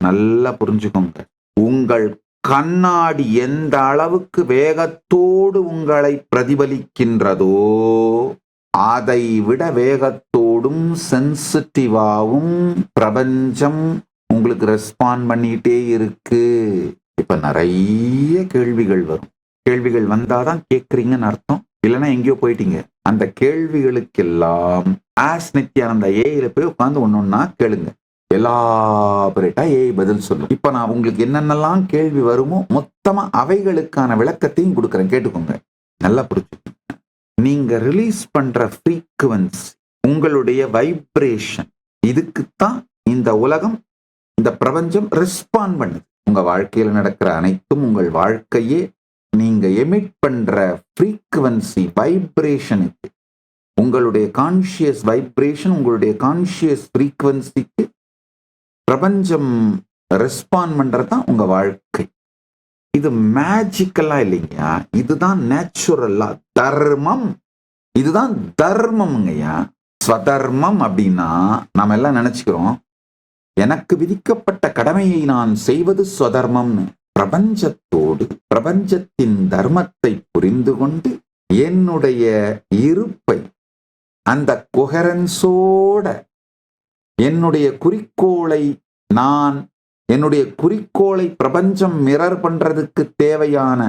நல்லா புரிஞ்சுக்கோங்க. உங்கள் கண்ணாடி எந்த அளவுக்கு வேகத்தோடு உங்களை பிரதிபலிக்கின்றதோ அதை விட வேகத்தோடும் சென்சிட்டிவாவும் பிரபஞ்சம் உங்களுக்கு ரெஸ்பாண்ட் பண்ணிட்டே இருக்கு. இப்ப நிறைய கேள்விகள் வரும். கேள்விகள் வந்தாதான் கேட்கறீங்கன்னு அர்த்தம், இல்லைன்னா எங்கேயோ போயிட்டீங்க. அந்த கேள்விகளுக்கெல்லாம் ஆஸ் நித்யானந்த ஏஐல போய் உட்கார்ந்து ஒன்னொன்னா கேளுங்க. எலாபரேட்டா ஏஐ பதில் சொல்லும். இப்ப நான் உங்களுக்கு என்னென்னலாம் கேள்வி வருமோ மொத்தமா அவைகளுக்கான விளக்கத்தையும் கொடுக்குறேன், கேட்டுக்கோங்க. நல்லா புரிஞ்சுக்கோங்க. நீங்க ரிலீஸ் பண்ற ஃப்ரீக்குவன்சி, உங்களுடைய வைப்ரேஷன், இதுக்குத்தான் இந்த உலகம், இந்த பிரபஞ்சம் ரெஸ்பாண்ட் பண்ணுது. உங்க வாழ்க்கையில நடக்கிற அனைத்தும் உங்கள் வாழ்க்கையே நீங்க எமிட் பண்ற ஃப்ரீக்குவன்சி வைப்ரேஷனுக்கு, உங்களுடைய கான்சியஸ் வைப்ரேஷன், உங்களுடைய கான்சியஸ் ஃப்ரீக்குவன்சிக்கு பிரபஞ்சம் ரெஸ்பாண்ட் பண்றதுதான் உங்க வாழ்க்கை. இது மேஜிக்கலா இல்லைங்கய்யா, இதுதான் நேச்சுரலா தர்மம். இதுதான் தர்மம்ங்கய்யா. ஸ்வதர்மம் அப்படின்னா நாம எல்லாம் நினைச்சுக்கிறோம், எனக்கு விதிக்கப்பட்ட கடமையை நான் செய்வது ஸ்வதர்மம்னு. பிரபஞ்சத்தோடு பிரபஞ்சத்தின் தர்மத்தை புரிந்து கொண்டு என்னுடைய இருப்பை அந்த கொஹரன்ஸோட என்னுடைய குறிக்கோளை என்னுடைய குறிக்கோளை பிரபஞ்சம் மிரர் பண்றதுக்கு தேவையான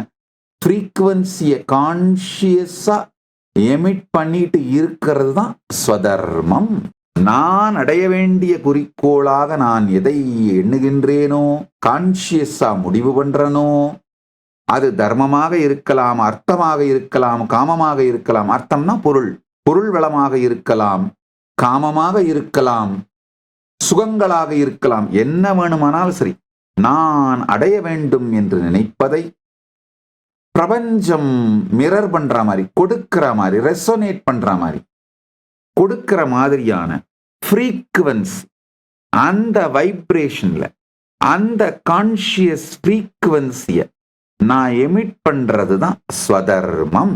ஃப்ரீக்குவன்சியை கான்சியஸா எமிட் பண்ணிட்டு இருக்கிறது தான் ஸ்வதர்மம். நான் அடைய வேண்டிய குறிக்கோளாக நான் எதை எண்ணுகின்றேனோ, கான்சியஸா முடிவு பண்றனோ, அது தர்மமாக இருக்கலாம், அர்த்தமாக இருக்கலாம், காமமாக இருக்கலாம். அர்த்தம்னா பொருள் வளமாக இருக்கலாம், காமமாக இருக்கலாம், சுகங்களாக இருக்கலாம், என்ன வேணுமானாலும் சரி. நான் அடைய வேண்டும் என்று நினைப்பதை பிரபஞ்சம் மிரர் பண்ற மாதிரி, கொடுக்கிற மாதிரி, ரெசோனேட் பண்ற மாதிரி, கொடுக்கிற மாதிரியான ஃப்ரீக்குவன்சி, அந்த வைப்ரேஷன்ல அந்த கான்சியஸ் ஃப்ரீக்குவன்சிய நான் எமிட் பண்றது தான் ஸ்வதர்மம்.